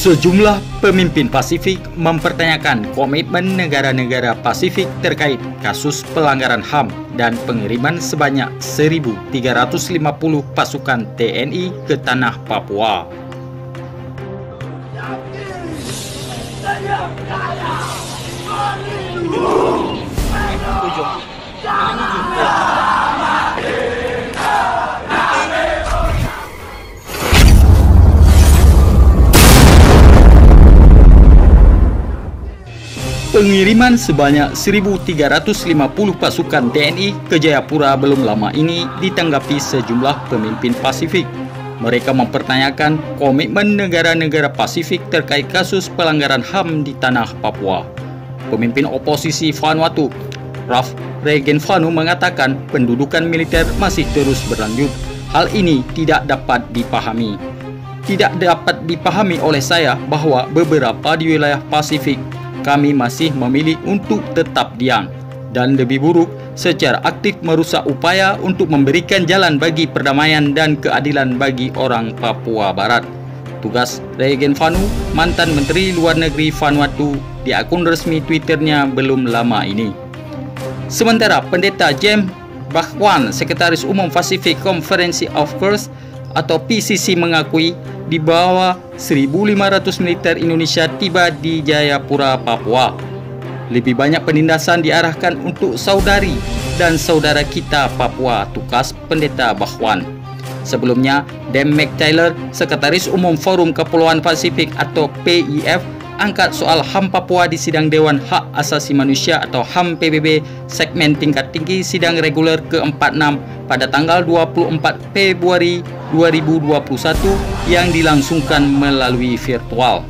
Sejumlah pemimpin Pasifik mempertanyakan komitmen negara-negara Pasifik terkait kasus pelanggaran HAM dan pengiriman sebanyak 1.350 pasukan TNI ke tanah Papua. Pengiriman sebanyak 1.350 pasukan TNI ke Jayapura belum lama ini ditanggapi sejumlah pemimpin Pasifik. Mereka mempertanyakan komitmen negara-negara Pasifik terkait kasus pelanggaran HAM di tanah Papua. Pemimpin oposisi Vanuatu, Ralph Regenvanu, mengatakan pendudukan militer masih terus berlanjut. Hal ini tidak dapat dipahami. Tidak dapat dipahami oleh saya bahwa beberapa di wilayah Pasifik kami masih memilih untuk tetap diam dan lebih buruk secara aktif merusak upaya untuk memberikan jalan bagi perdamaian dan keadilan bagi orang Papua Barat. Tugas Regenvanu, mantan Menteri Luar Negeri Vanuatu, di akun resmi Twitternya belum lama ini. Sementara Pendeta James Bakhwan, Sekretaris Umum Pacific Conference of Churches atau PCC, mengakui di bawah 1.500 militer Indonesia tiba di Jayapura, Papua. Lebih banyak penindasan diarahkan untuk saudari dan saudara kita Papua, tukas Pendeta Bakhwan. Sebelumnya, Dan McTaylor, Sekretaris Umum Forum Kepulauan Pasifik atau PIF, angkat soal HAM Papua di Sidang Dewan Hak Asasi Manusia atau HAM PBB segmen tingkat tinggi sidang reguler ke-46 pada tanggal 24 Februari 2021 yang dilangsungkan melalui virtual.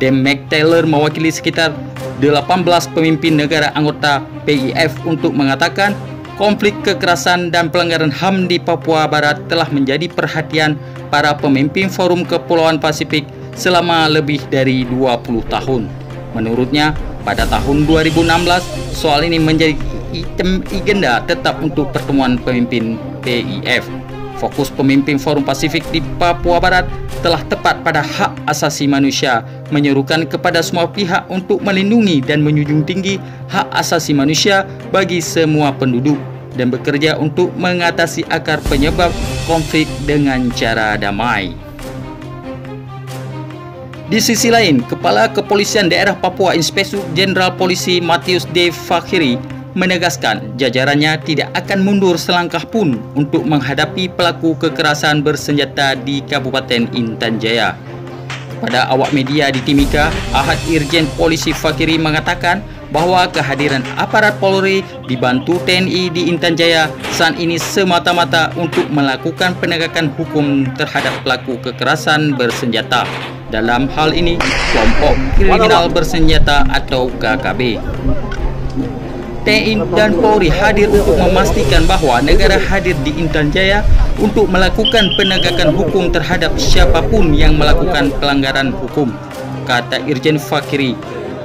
Dan McTaylor mewakili sekitar 18 pemimpin negara anggota PIF untuk mengatakan konflik kekerasan dan pelanggaran HAM di Papua Barat telah menjadi perhatian para pemimpin Forum Kepulauan Pasifik selama lebih dari 20 tahun. Menurutnya, pada tahun 2016, soal ini menjadi agenda tetap untuk pertemuan pemimpin PIF. Fokus pemimpin Forum Pasifik di Papua Barat telah tepat pada hak asasi manusia, menyerukan kepada semua pihak untuk melindungi dan menjunjung tinggi hak asasi manusia bagi semua penduduk dan bekerja untuk mengatasi akar penyebab konflik dengan cara damai. Di sisi lain, Kepala Kepolisian Daerah Papua Inspektur Jenderal Polisi Matius D. Fakhiri menegaskan jajarannya tidak akan mundur selangkah pun untuk menghadapi pelaku kekerasan bersenjata di Kabupaten Intan Jaya. Pada awak media di Timika, Ahad Irjen Polisi Fakhiri mengatakan bahwa kehadiran aparat Polri dibantu TNI di Intan Jaya saat ini semata-mata untuk melakukan penegakan hukum terhadap pelaku kekerasan bersenjata. Dalam hal ini, kelompok kriminal bersenjata atau KKB. TNI dan Polri hadir untuk memastikan bahwa negara hadir di Intan Jaya untuk melakukan penegakan hukum terhadap siapapun yang melakukan pelanggaran hukum, kata Irjen Fakhiri.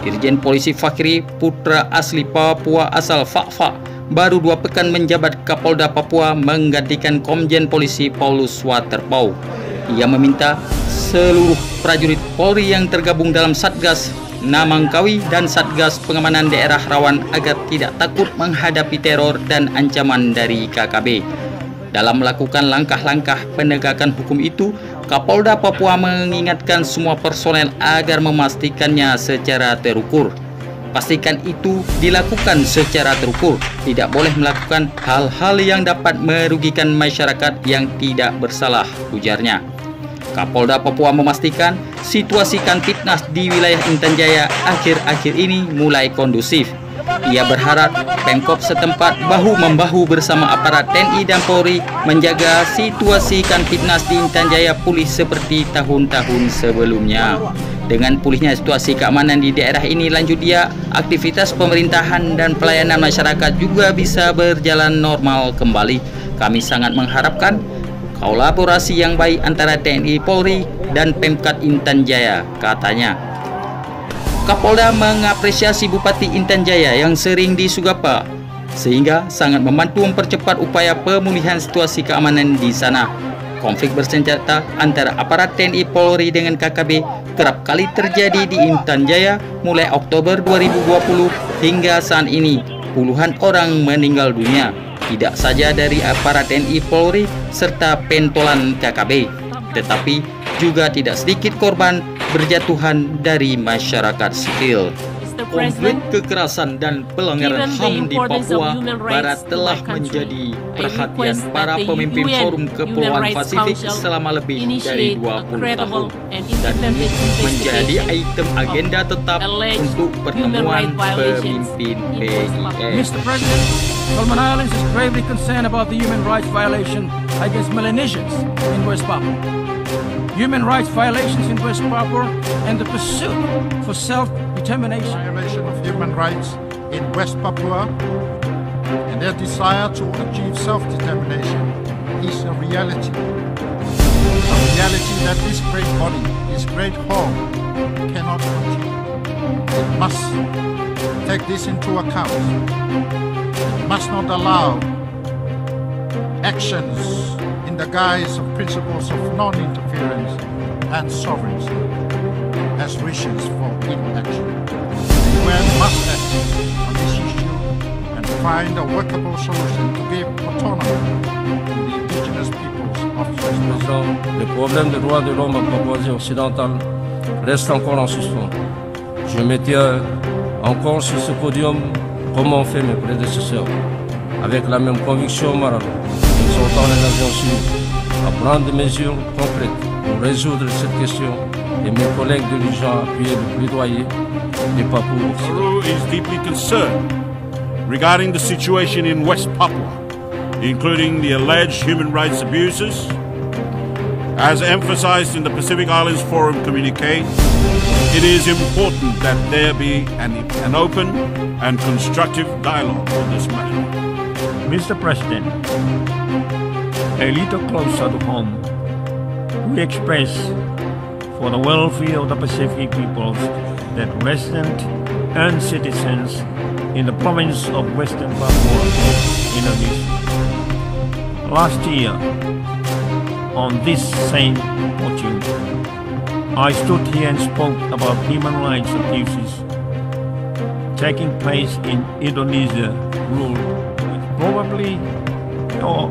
Irjen Polisi Fakhiri, putra asli Papua asal Fakfak, baru 2 pekan menjabat Kapolda Papua menggantikan Komjen Polisi Paulus Waterpau. Ia meminta seluruh prajurit Polri yang tergabung dalam Satgas Namangkawi dan Satgas Pengamanan Daerah Rawan agar tidak takut menghadapi teror dan ancaman dari KKB. Dalam melakukan langkah-langkah penegakan hukum itu, Kapolda Papua mengingatkan semua personel agar memastikannya secara terukur. Pastikan itu dilakukan secara terukur, tidak boleh melakukan hal-hal yang dapat merugikan masyarakat yang tidak bersalah, ujarnya. Kapolda Papua memastikan situasi Kamtipnas di wilayah Intan Jaya akhir-akhir ini mulai kondusif. Ia berharap Pemkop setempat bahu-membahu bersama aparat TNI dan Polri menjaga situasi Kamtipnas di Intan Jaya pulih seperti tahun-tahun sebelumnya. Dengan pulihnya situasi keamanan di daerah ini, lanjut dia, aktivitas pemerintahan dan pelayanan masyarakat juga bisa berjalan normal kembali. Kami sangat mengharapkan kolaborasi yang baik antara TNI, Polri, dan Pemkat Intan Jaya, katanya. Kapolda mengapresiasi Bupati Intan Jaya yang sering disugapa, sehingga sangat membantu mempercepat upaya pemulihan situasi keamanan di sana. Konflik bersenjata antara aparat TNI Polri dengan KKB kerap kali terjadi di Intan Jaya mulai Oktober 2020 hingga saat ini. Puluhan orang meninggal dunia, tidak saja dari aparat TNI Polri serta pentolan KKB, tetapi juga tidak sedikit korban berjatuhan dari masyarakat sipil. Konflik kekerasan dan pelanggaran HAM di Papua Barat telah menjadi perhatian para pemimpin Forum Kepulauan Pasifik selama lebih dari 20 tahun dan menjadi item agenda tetap untuk pertemuan pemimpin PIS. Mr. President, Solomon Islands is gravely concerned about the human rights violation against Melanesians in West Papua. Human rights violations in West Papua and the pursuit for self-determination. Violation of human rights in West Papua and their desire to achieve self-determination is a reality. A reality that this great body, this great home, cannot continue. It must take this into account. It must not allow actions in the guise of principles of non-interference and sovereignty as wishes for inaction. The UN must act on this issue and find a workable solution to give autonomy to the indigenous peoples of West Papua. Le problème des droits de l'homme en Papouasie-Occidentale reste encore en suspens. Je maintiens encore sur ce podium, comme ont fait mes prédécesseurs, avec la même conviction morale, exhortant les Nations Unies à prendre des mesures concrètes pour résoudre cette question, et mes collègues de l'UJA appuyer le plaidoyer des Papous. Nauru is deeply concerned regarding the situation in West Papua, including the alleged human rights abuses. As emphasized in the Pacific Islands Forum communique, it is important that there be an open and constructive dialogue on this matter. Mr. President, a little closer to home, we express for the welfare of the Pacific peoples that residents and citizens in the province of Western Papua, Indonesia. Last year, on this same podium, I stood here and spoke about human rights abuses taking place in Indonesia ruled probably your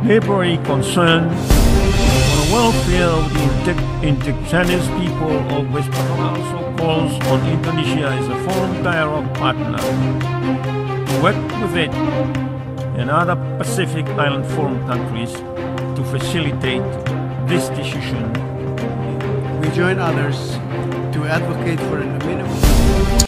neighboring concern for the welfare of the indigenous people of West Papua also calls on Indonesia as a foreign dialogue partner to work with it and other Pacific Island Forum countries to facilitate this decision. We join others to advocate for a minimum